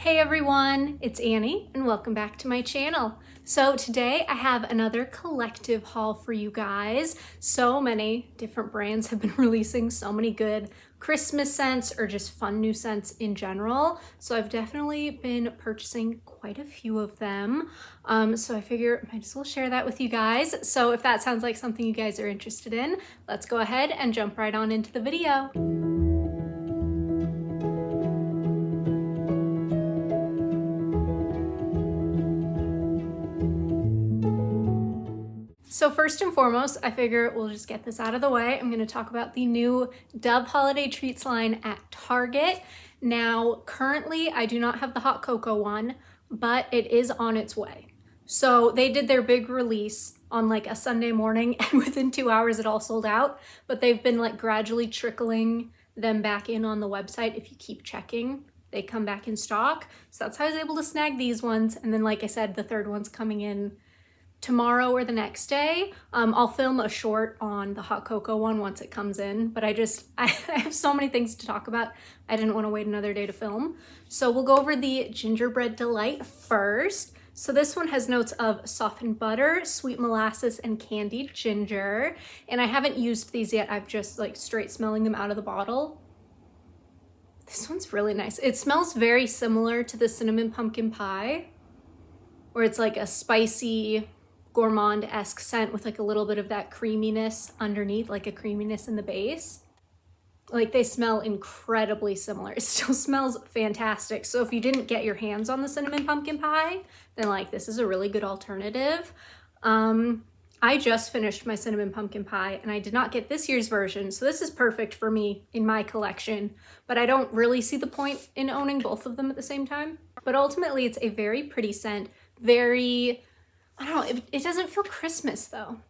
Hey everyone, it's Annie and welcome back to my channel. So today I have another collective haul for you guys. So many different brands have been releasing so many good Christmas scents or just fun new scents in general. So I've definitely been purchasing quite a few of them. So I figure I might as well share that with you guys. So if that sounds like something you guys are interested in, let's go ahead and jump right on into the video. So first and foremost, I figure we'll just get this out of the way. I'm going to talk about the new Dove Holiday Treats line at Target. Now, currently, I do not have the hot cocoa one, but it is on its way. So they did their big release on like a Sunday morning, and within 2 hours it all sold out, but they've been like gradually trickling them back in on the website. If you keep checking, they come back in stock. So that's how I was able to snag these ones. And then, like I said, the third one's coming in tomorrow or the next day. I'll film a short on the hot cocoa one once it comes in, but I have so many things to talk about. I didn't want to wait another day to film. So we'll go over the Gingerbread Delight first. So this one has notes of softened butter, sweet molasses, and candied ginger. And I haven't used these yet. I've just like straight smelling them out of the bottle. This one's really nice. It smells very similar to the cinnamon pumpkin pie, where it's like a spicy, gourmand-esque scent with like a little bit of that creaminess underneath, like a creaminess in the base. Like they smell incredibly similar. It still smells fantastic. So if you didn't get your hands on the cinnamon pumpkin pie, then like this is a really good alternative. I just finished my cinnamon pumpkin pie and I did not get this year's version. So this is perfect for me in my collection, but I don't really see the point in owning both of them at the same time. But ultimately it's a very pretty scent, I don't know, it doesn't feel Christmas though.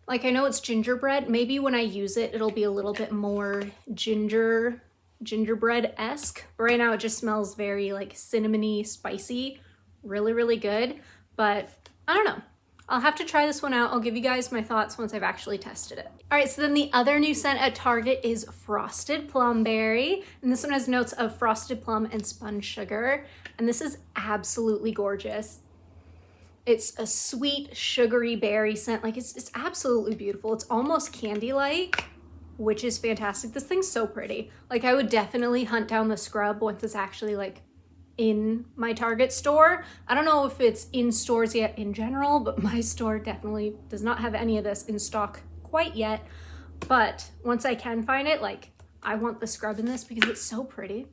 Like I know it's gingerbread. Maybe when I use it, it'll be a little bit more gingerbread-esque. But right now it just smells very like cinnamony, spicy, really, really good. But I don't know. I'll have to try this one out. I'll give you guys my thoughts once I've actually tested it. All right, so then the other new scent at Target is Frosted Plumberry. And this one has notes of frosted plum and spun sugar. And this is absolutely gorgeous. It's a sweet, sugary berry scent. Like it's absolutely beautiful. It's almost candy-like, which is fantastic. This thing's so pretty. Like I would definitely hunt down the scrub once it's actually like in my Target store. I don't know if it's in stores yet in general, but my store definitely does not have any of this in stock quite yet. But once I can find it, like I want the scrub in this because it's so pretty.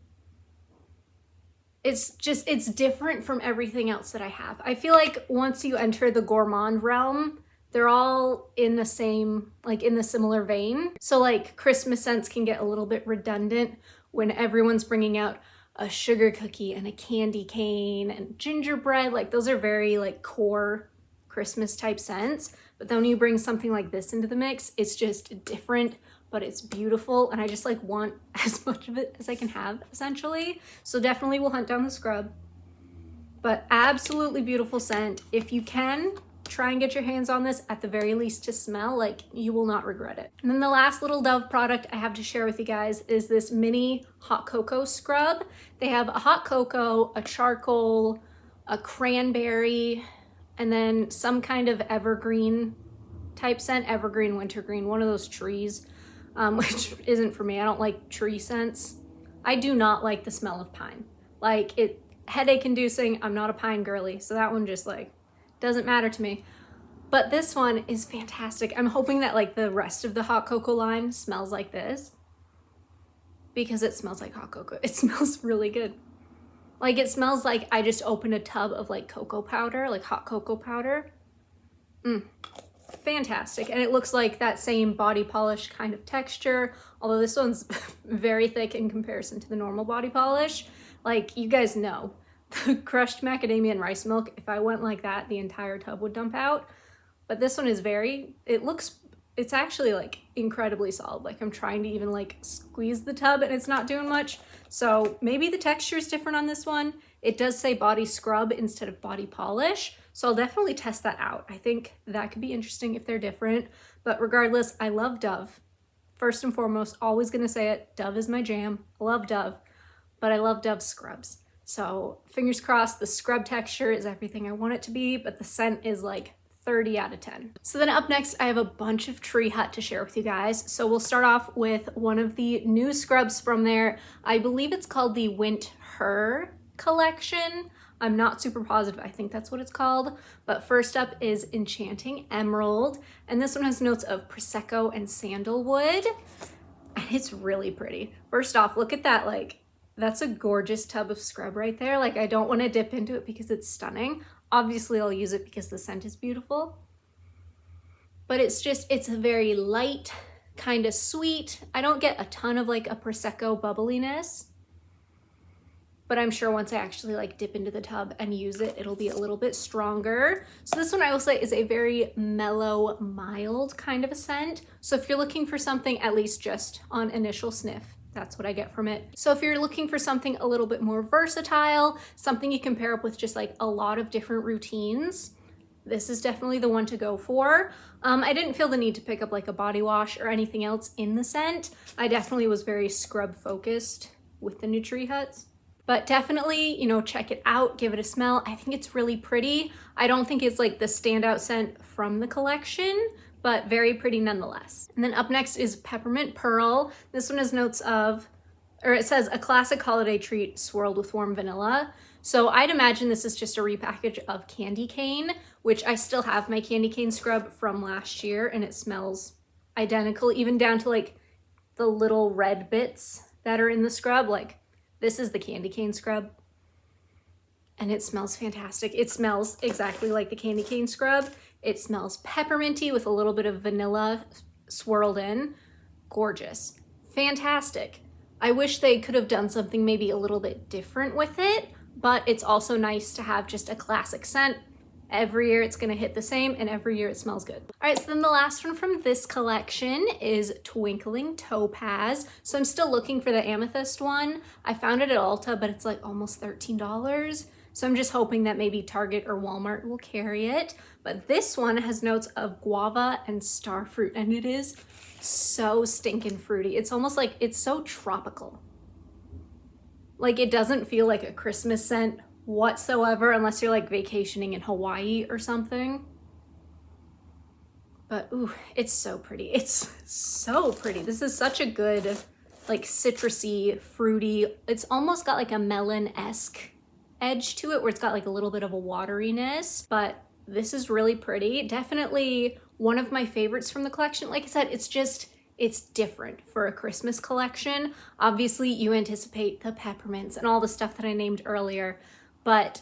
It's different from everything else that I have. I feel like once you enter the gourmand realm, they're all in the same, like in the similar vein. So like Christmas scents can get a little bit redundant when everyone's bringing out a sugar cookie and a candy cane and gingerbread. Like those are very like core Christmas type scents. But then when you bring something like this into the mix, it's just different, but it's beautiful. And I just like want as much of it as I can have essentially. So definitely we'll hunt down the scrub, but absolutely beautiful scent. If you can, try and get your hands on this at the very least to smell, like you will not regret it. And then the last little Dove product I have to share with you guys is this mini hot cocoa scrub. They have a hot cocoa, a charcoal, a cranberry, and then some kind of evergreen type scent, evergreen, wintergreen, one of those trees, which isn't for me. I don't like tree scents. I do not like the smell of pine. Like it, headache inducing. I'm not a pine girly, so that one just like doesn't matter to me. But this one is fantastic. I'm hoping that like the rest of the hot cocoa line smells like this because it smells like hot cocoa. It smells really good. Like it smells like I just opened a tub of like cocoa powder, like hot cocoa powder. Fantastic. And it looks like that same body polish kind of texture, although this one's very thick in comparison to the normal body polish. Like you guys know, the crushed macadamia and rice milk, if I went like that, the entire tub would dump out. But this one is it's actually like incredibly solid. Like I'm trying to even like squeeze the tub and it's not doing much. So maybe the texture is different on this one. It does say body scrub instead of body polish. So I'll definitely test that out. I think that could be interesting if they're different. But regardless, I love Dove. First and foremost, always gonna say it, Dove is my jam. I love Dove, but I love Dove scrubs. So fingers crossed, the scrub texture is everything I want it to be, but the scent is like 30 out of 10. So then up next, I have a bunch of Tree Hut to share with you guys. So we'll start off with one of the new scrubs from there. I believe it's called the Wint Her collection. I'm not super positive, I think that's what it's called. But first up is Enchanting Emerald. And this one has notes of Prosecco and sandalwood. And it's really pretty. First off, look at that, like, that's a gorgeous tub of scrub right there. Like, I don't want to dip into it because it's stunning. Obviously, I'll use it because the scent is beautiful. But it's a very light, kind of sweet. I don't get a ton of like a Prosecco bubbliness. But I'm sure once I actually like dip into the tub and use it, it'll be a little bit stronger. So this one I will say is a very mellow, mild kind of a scent. So if you're looking for something, at least just on initial sniff, that's what I get from it. So if you're looking for something a little bit more versatile, something you can pair up with just like a lot of different routines, this is definitely the one to go for. I didn't feel the need to pick up like a body wash or anything else in the scent. I definitely was very scrub focused with the new Tree Huts. But definitely, you know, check it out, give it a smell. I think it's really pretty. I don't think it's like the standout scent from the collection, but very pretty nonetheless. And then up next is Peppermint Pearl. This one has notes of, or it says a classic holiday treat swirled with warm vanilla. So I'd imagine this is just a repackage of Candy Cane, which I still have my Candy Cane scrub from last year, and it smells identical, even down to like the little red bits that are in the scrub. Like, this is the Candy Cane scrub, and it smells fantastic. It smells exactly like the Candy Cane scrub. It smells pepperminty with a little bit of vanilla swirled in. Gorgeous. Fantastic. I wish they could have done something maybe a little bit different with it, but it's also nice to have just a classic scent. Every year it's gonna hit the same, and every year it smells good. All right, so then the last one from this collection is Twinkling Topaz. So I'm still looking for the amethyst one. I found it at Ulta, but it's like almost $13. So I'm just hoping that maybe Target or Walmart will carry it. But this one has notes of guava and starfruit, and it is so stinking fruity. It's almost like it's so tropical. Like, it doesn't feel like a Christmas scent whatsoever unless you're like vacationing in Hawaii or something. But ooh, it's so pretty. It's so pretty. This is such a good like citrusy, fruity, it's almost got like a melon-esque edge to it where it's got like a little bit of a wateriness, but this is really pretty. Definitely one of my favorites from the collection. Like I said, it's different for a Christmas collection. Obviously you anticipate the peppermints and all the stuff that I named earlier, but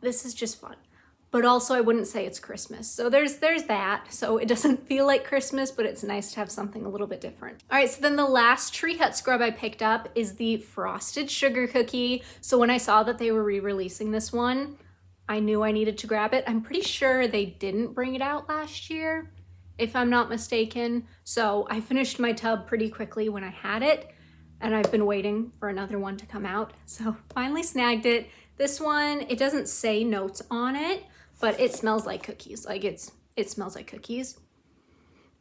this is just fun. But also I wouldn't say it's Christmas. So there's that. So it doesn't feel like Christmas, but it's nice to have something a little bit different. All right, so then the last Tree Hut scrub I picked up is the Frosted Sugar Cookie. So when I saw that they were re-releasing this one, I knew I needed to grab it. I'm pretty sure they didn't bring it out last year, if I'm not mistaken. So I finished my tub pretty quickly when I had it, and I've been waiting for another one to come out. So finally snagged it. This one, it doesn't say notes on it, but it smells like cookies. Like it smells like cookies.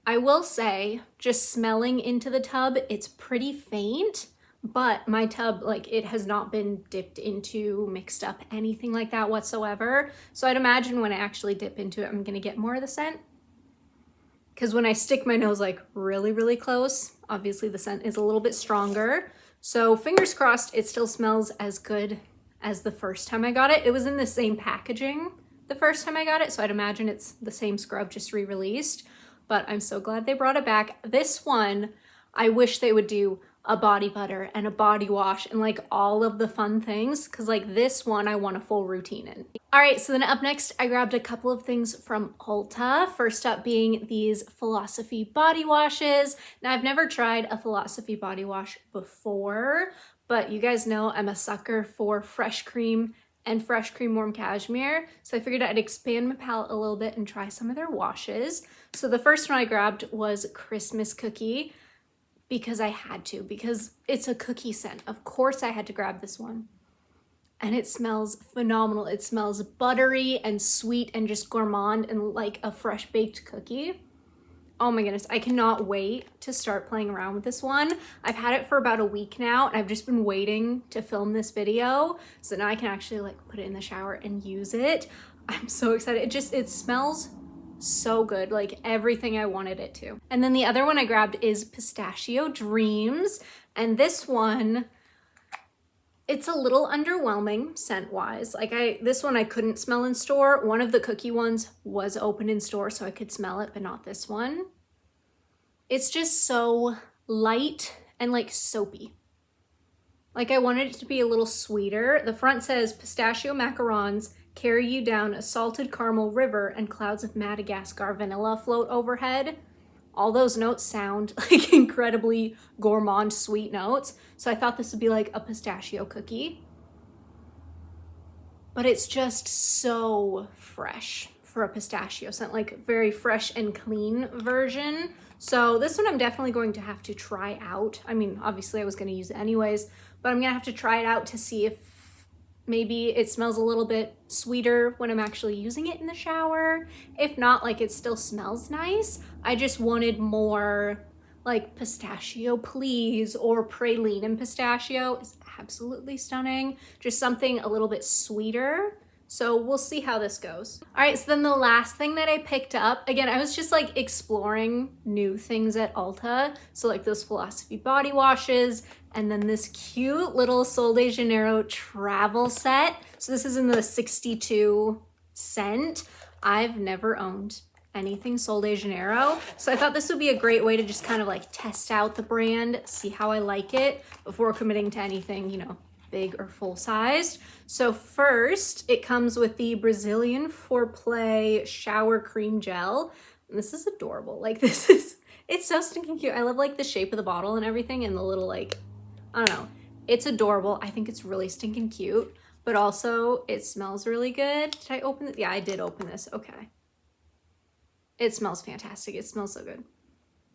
I will say, just smelling into the tub, it's pretty faint, but my tub, like, it has not been dipped into, mixed up, anything like that whatsoever. So I'd imagine when I actually dip into it, I'm gonna get more of the scent. Because when I stick my nose like really, really close, obviously the scent is a little bit stronger. So fingers crossed it still smells as good as the first time I got it. It was in the same packaging the first time I got it, so I'd imagine it's the same scrub just re-released, but I'm so glad they brought it back. This one, I wish they would do a body butter and a body wash and like all of the fun things, because like this one I want a full routine in. All right, so then up next I grabbed a couple of things from Ulta. First up being these Philosophy body washes. Now I've never tried a Philosophy body wash before, but you guys know I'm a sucker for fresh cream and fresh cream warm cashmere, so I figured I'd expand my palette a little bit and try some of their washes. So the first one I grabbed was Christmas Cookie, because I had to, because it's a cookie scent. Of course I had to grab this one. And it smells phenomenal. It smells buttery and sweet and just gourmand and like a fresh baked cookie. Oh my goodness, I cannot wait to start playing around with this one. I've had it for about a week now, and I've just been waiting to film this video, so now I can actually like put it in the shower and use it. I'm so excited. It smells so good, like everything I wanted it to. And then the other one I grabbed is Pistachio Dreams, and this one, it's a little underwhelming scent-wise. Like this one I couldn't smell in store. One of the cookie ones was open in store, so I could smell it, but not this one. It's just so light and like soapy. Like I wanted it to be a little sweeter. The front says pistachio macarons carry you down a salted caramel river and clouds of Madagascar vanilla float overhead. All those notes sound like incredibly gourmand sweet notes. So I thought this would be like a pistachio cookie. But it's just so fresh for a pistachio scent, like very fresh and clean version. So this one I'm definitely going to have to try out. I mean, obviously I was going to use it anyways, but I'm going to have to try it out to see if maybe it smells a little bit sweeter when I'm actually using it in the shower. If not, like it still smells nice. I just wanted more like pistachio please, or praline and pistachio is absolutely stunning. Just something a little bit sweeter. So we'll see how this goes. All right, so then the last thing that I picked up, again, I was just like exploring new things at Ulta. So like those Philosophy body washes, and then this cute little Sol de Janeiro travel set. So this is in the 62 scent. I've never owned anything Sol de Janeiro, so I thought this would be a great way to just kind of like test out the brand, see how I like it before committing to anything, you know, big or full sized. So first, it comes with the Brazilian Foreplay Shower Cream Gel. And this is adorable. Like it's so stinking cute. I love like the shape of the bottle and everything, and the little like, I don't know. It's adorable. I think it's really stinking cute, but also it smells really good. Did I open it? Yeah, I did open this. Okay. It smells fantastic. It smells so good.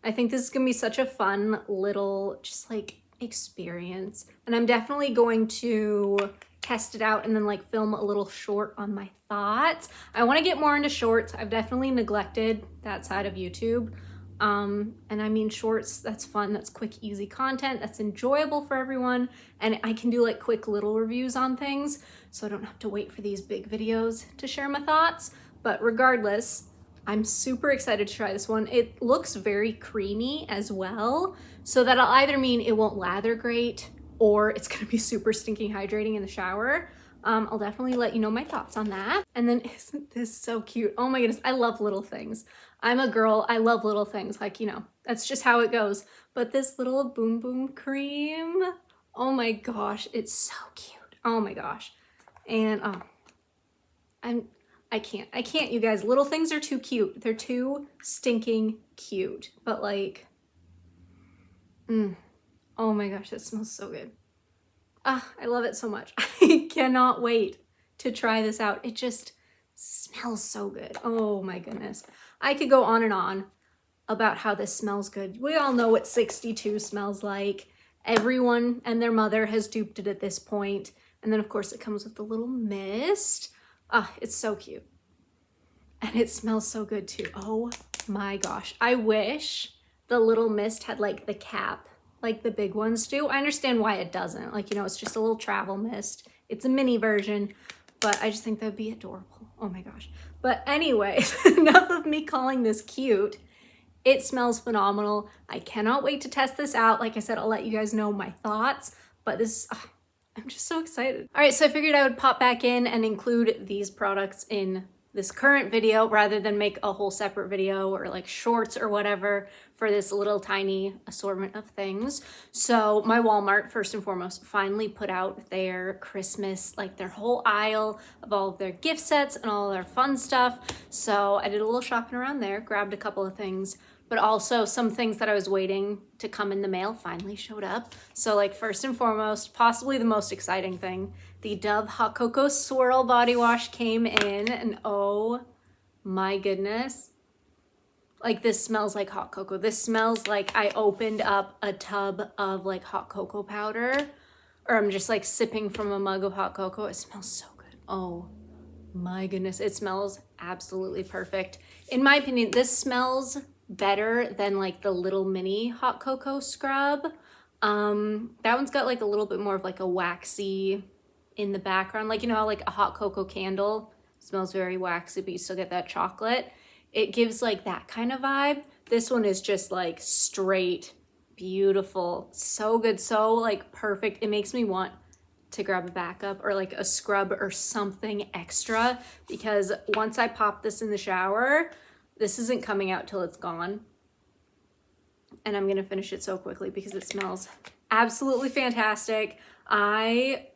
I think this is gonna be such a fun little just like experience, and I'm definitely going to test it out and then like film a little short on my thoughts. I want to get more into shorts. I've definitely neglected that side of YouTube, and I mean shorts, that's fun, that's quick easy content, that's enjoyable for everyone, and I can do like quick little reviews on things, so I don't have to wait for these big videos to share my thoughts. But regardless, I'm super excited to try this one. It looks very creamy as well, so that'll either mean it won't lather great or it's gonna be super stinking hydrating in the shower. I'll definitely let you know my thoughts on that. And then isn't this so cute? Oh my goodness, I love little things. I'm a girl, I love little things, like, you know, that's just how it goes. But this little Boom Boom cream, oh my gosh, it's so cute. Oh my gosh. And I can't, you guys. Little things are too cute. They're too stinking cute. But like, oh my gosh, that smells so good. Ah, I love it so much. I cannot wait to try this out. It just smells so good. Oh my goodness. I could go on and on about how this smells good. We all know what 62 smells like. Everyone and their mother has duped it at this point. And then of course it comes with the little mist. Ah, it's so cute. And it smells so good too. Oh my gosh. I wish the little mist had like the cap like the big ones do. I understand why it doesn't. Like, you know, it's just a little travel mist. It's a mini version, but I just think that'd be adorable. Oh my gosh. But anyway, enough of me calling this cute. It smells phenomenal. I cannot wait to test this out. Like I said, I'll let you guys know my thoughts, but this, I'm just so excited. All right, so I figured I would pop back in and include these products in this current video rather than make a whole separate video or like shorts or whatever for this little tiny assortment of things. So my Walmart, first and foremost, finally put out their Christmas, like their whole aisle of all of their gift sets and all their fun stuff. So I did a little shopping around there, grabbed a couple of things, but also some things that I was waiting to come in the mail finally showed up. So like first and foremost, possibly the most exciting thing, the Dove Hot Cocoa Swirl Body Wash came in, and oh my goodness. Like this smells like hot cocoa. This smells like I opened up a tub of like hot cocoa powder, or I'm just like sipping from a mug of hot cocoa. It smells so good. Oh my goodness. It smells absolutely perfect. In my opinion, this smells better than like the little mini hot cocoa scrub. That one's got like a little bit more of like a waxy in the background. Like, you know how like a hot cocoa candle smells very waxy, but you still get that chocolate. It gives like that kind of vibe. This one is just like straight, beautiful, so good, so like perfect. It makes me want to grab a backup or like a scrub or something extra, because once I pop this in the shower, this isn't coming out till it's gone. And I'm gonna finish it so quickly because it smells absolutely fantastic. I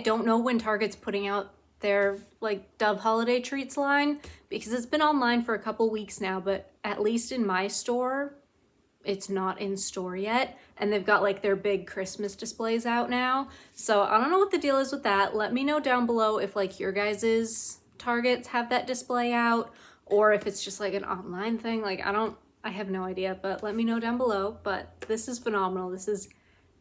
don't know when Target's putting out their like Dove holiday treats line, because it's been online for a couple weeks now, but at least in my store, it's not in store yet. And they've got like their big Christmas displays out now. So I don't know what the deal is with that. Let me know down below if like your guys's Targets have that display out, or if it's just like an online thing. Like I have no idea, but let me know down below. But this is phenomenal. This is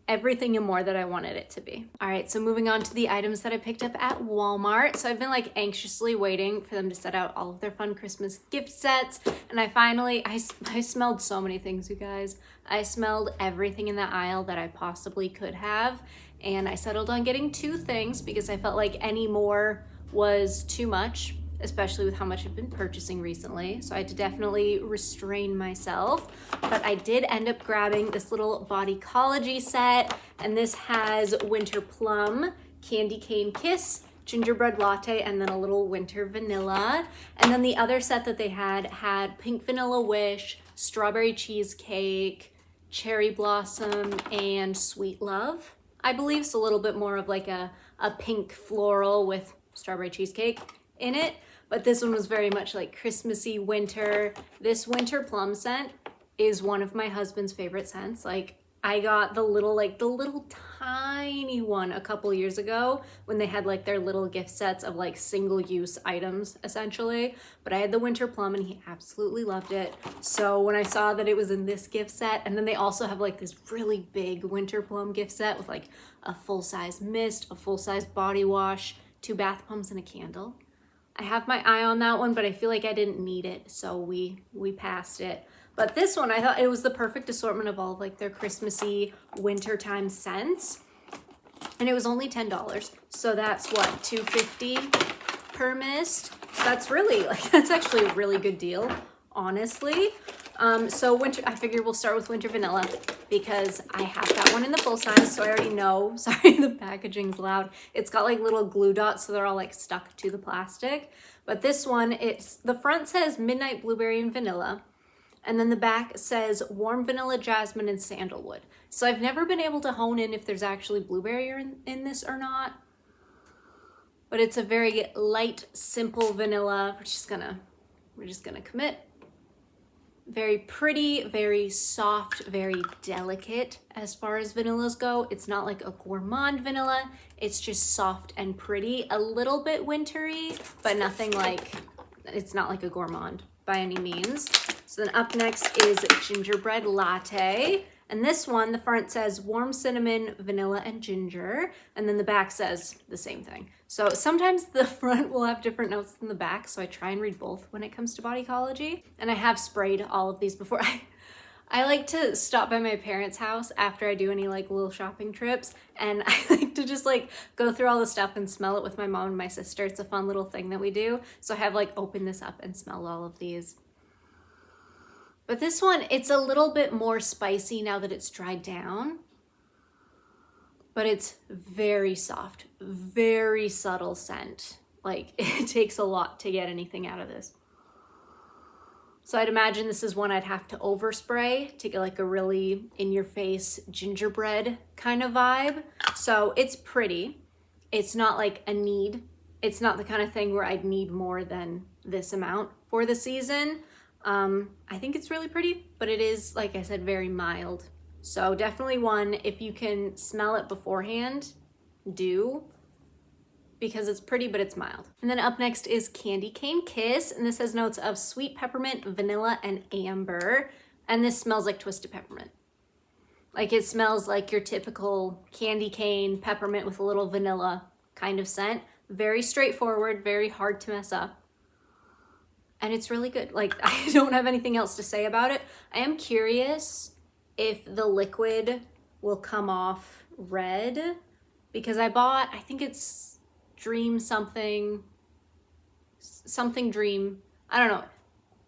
everything and more that I wanted it to be. All right, so moving on to the items that I picked up at Walmart. So I've been like anxiously waiting for them to set out all of their fun Christmas gift sets. And I smelled so many things, you guys. I smelled everything in the aisle that I possibly could have. And I settled on getting 2 things because I felt like any more was too much, especially with how much I've been purchasing recently. So I had to definitely restrain myself. But I did end up grabbing this little Bodycology set, and this has winter plum, candy cane kiss, gingerbread latte, and then a little winter vanilla. And then the other set that they had pink vanilla wish, strawberry cheesecake, cherry blossom, and sweet love, I believe. So a little bit more of like a pink floral with strawberry cheesecake in it. But this one was very much like Christmassy winter. This winter plum scent is one of my husband's favorite scents. Like I got the little tiny one a couple years ago when they had like their little gift sets of like single use items essentially. But I had the winter plum and he absolutely loved it. So when I saw that it was in this gift set, and then they also have like this really big winter plum gift set with like a full-size mist, a full-size body wash, 2 bath bombs, and a candle. I have my eye on that one, but I feel like I didn't need it, so we passed it. But this one, I thought it was the perfect assortment of all of like their Christmassy wintertime scents. And it was only $10. So that's what, $2.50 per mist. So that's really that's actually a really good deal, honestly. So I figure we'll start with winter vanilla because I have that one in the full size, so I already know. Sorry, the packaging's loud. It's got like little glue dots, so they're all like stuck to the plastic. But this one, the front says midnight blueberry and vanilla, and then the back says warm vanilla, jasmine, and sandalwood. So I've never been able to hone in if there's actually blueberry in this or not. But it's a very light, simple vanilla. We're just gonna commit. Very pretty, very soft, very delicate as far as vanillas go. It's not like a gourmand vanilla. It's just soft and pretty, a little bit wintry, but nothing like, it's not like a gourmand by any means. So then up next is gingerbread latte. And this one, the front says warm cinnamon, vanilla, and ginger. And then the back says the same thing. So sometimes the front will have different notes than the back. So I try and read both when it comes to Bodycology. And I have sprayed all of these before. I like to stop by my parents' house after I do any like little shopping trips. And I like to just like go through all the stuff and smell it with my mom and my sister. It's a fun little thing that we do. So I have like opened this up and smelled all of these. But this one, it's a little bit more spicy now that it's dried down, but it's very soft, very subtle scent. Like it takes a lot to get anything out of this. So I'd imagine this is one I'd have to overspray to get like a really in-your-face gingerbread kind of vibe. So it's pretty. It's not like a need. It's not the kind of thing where I'd need more than this amount for the season. I think it's really pretty, but it is, like I said, very mild. So definitely one, if you can smell it beforehand, do, because it's pretty, but it's mild. And then up next is Candy Cane Kiss, and this has notes of sweet peppermint, vanilla, and amber. And this smells like twisted peppermint. Like it smells like your typical candy cane peppermint with a little vanilla kind of scent. Very straightforward, very hard to mess up. and it's really good. Like, I don't have anything else to say about it. I am curious if the liquid will come off red, because I bought, I think it's Dream something Dream. I don't know.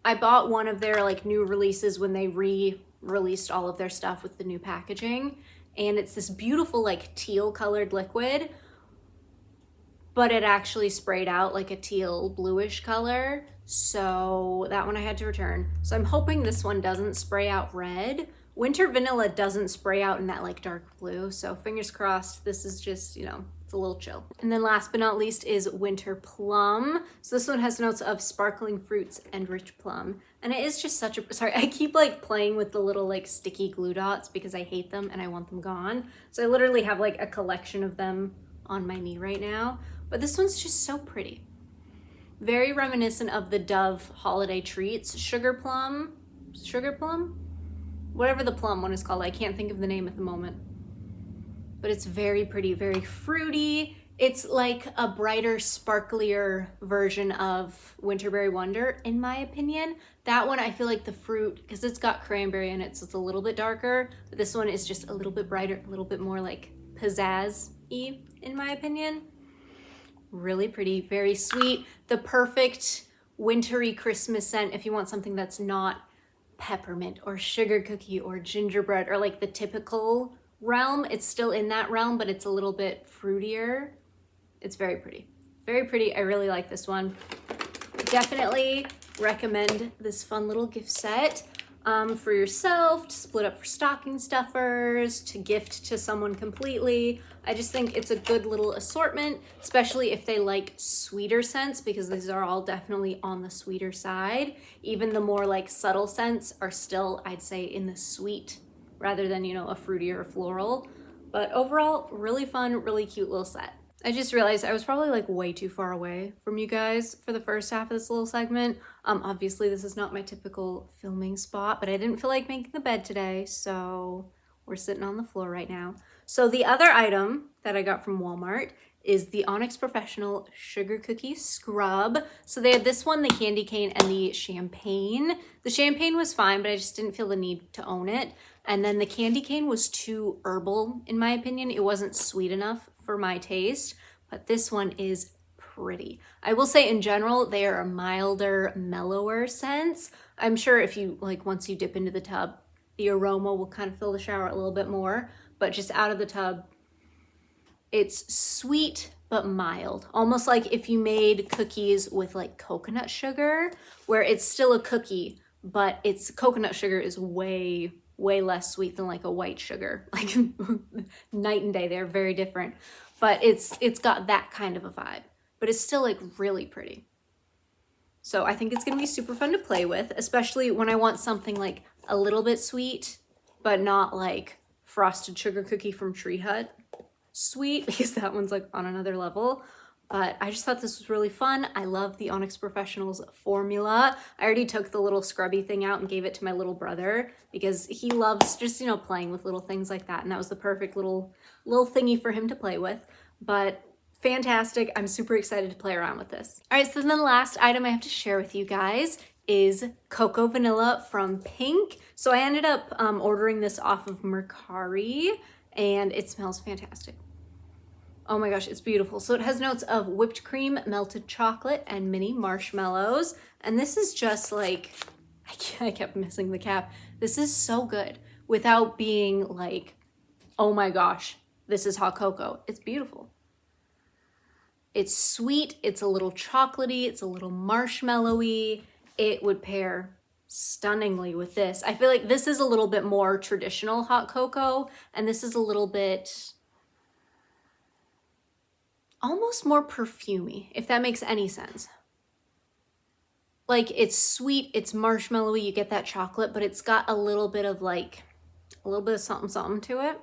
I bought one of their like new releases when they re-released all of their stuff with the new packaging. And it's this beautiful like teal colored liquid, but it actually sprayed out like a teal bluish color. So that one I had to return. So I'm hoping this one doesn't spray out red. Winter Vanilla doesn't spray out in that like dark blue. So fingers crossed, this is just, you know, it's a little chill. And then last but not least is Winter Plum. So this one has notes of sparkling fruits and rich plum. And it is just such a, sorry, I keep like playing with the little like sticky glue dots because I hate them and I want them gone. So I literally have like a collection of them on my knee right now. But this one's just so pretty. Very reminiscent of the Dove holiday treats. Sugar plum, whatever the plum one is called. I can't think of the name at the moment. But it's very pretty, very fruity. It's like a brighter, sparklier version of Winterberry Wonder, in my opinion. That one, I feel like the fruit, because it's got cranberry in it, so it's a little bit darker. But this one is just a little bit brighter, a little bit more like pizzazz-y, in my opinion. Really pretty, very sweet. The perfect wintry Christmas scent if you want something that's not peppermint or sugar cookie or gingerbread or like the typical realm. It's still in that realm, but it's a little bit fruitier. It's very pretty. Very pretty. I really like this one. Definitely recommend this fun little gift set for yourself, to split up for stocking stuffers, to gift to someone completely. I just think it's a good little assortment, especially if they like sweeter scents, because these are all definitely on the sweeter side. Even the more like subtle scents are still, I'd say, in the sweet rather than, you know, a fruity or floral. But overall, really fun, really cute little set. I just realized I was probably like way too far away from you guys for the first half of this little segment. Obviously this is not my typical filming spot, but I didn't feel like making the bed today, so we're sitting on the floor right now. So the other item that I got from Walmart is the Onyx Professional Sugar Cookie Scrub. So they had this one, the candy cane, and the champagne. The champagne was fine, but I just didn't feel the need to own it. And then the candy cane was too herbal, in my opinion. It wasn't sweet enough for my taste, but this one is pretty. I will say in general, they are a milder, mellower scents. I'm sure if you, like, once you dip into the tub, the aroma will kind of fill the shower a little bit more, but just out of the tub, it's sweet but mild. Almost like if you made cookies with like coconut sugar, where it's still a cookie, but it's coconut sugar is way less sweet than like a white sugar. Like night and day, they're very different. But it's got that kind of a vibe, but it's still like really pretty. So I think it's gonna be super fun to play with, especially when I want something like a little bit sweet, but not like frosted sugar cookie from Tree Hut sweet, because that one's like on another level. But I just thought this was really fun. I love the Onyx Professionals formula. I already took the little scrubby thing out and gave it to my little brother because he loves just, you know, playing with little things like that. And that was the perfect little thingy for him to play with. But fantastic. I'm super excited to play around with this. All right, so then the last item I have to share with you guys is Cocoa Vanilla from Pink. So I ended up ordering this off of Mercari, and it smells fantastic. Oh my gosh, it's beautiful. So it has notes of whipped cream, melted chocolate, and mini marshmallows. And this is just like, I kept missing the cap. This is so good without being like, oh my gosh, this is hot cocoa. It's beautiful. It's sweet, it's a little chocolatey, it's a little marshmallowy. It would pair stunningly with this. I feel like this is a little bit more traditional hot cocoa, and this is a little bit almost more perfumey, if that makes any sense. Like, it's sweet, it's marshmallowy, you get that chocolate, but it's got a little bit of like, a little bit of something to it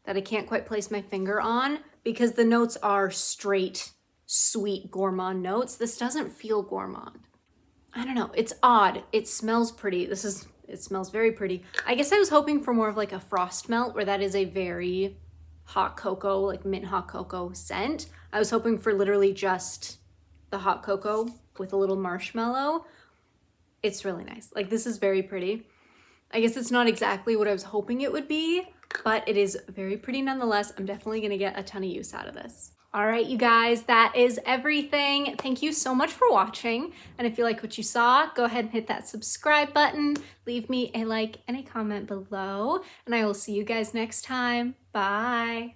that I can't quite place my finger on, because the notes are straight, sweet gourmand notes. This doesn't feel gourmand. I don't know, it's odd. It smells pretty. It smells very pretty. I guess I was hoping for more of like a frost melt, where that is a very hot cocoa, like mint hot cocoa scent. I was hoping for literally just the hot cocoa with a little marshmallow, It's really nice. Like, this is very pretty. I guess it's not exactly what I was hoping it would be, but it is very pretty nonetheless. I'm definitely gonna get a ton of use out of this. All right, you guys, that is everything. Thank you so much for watching. And if you like what you saw, go ahead and hit that subscribe button. Leave me a like and a comment below. And I will see you guys next time. Bye.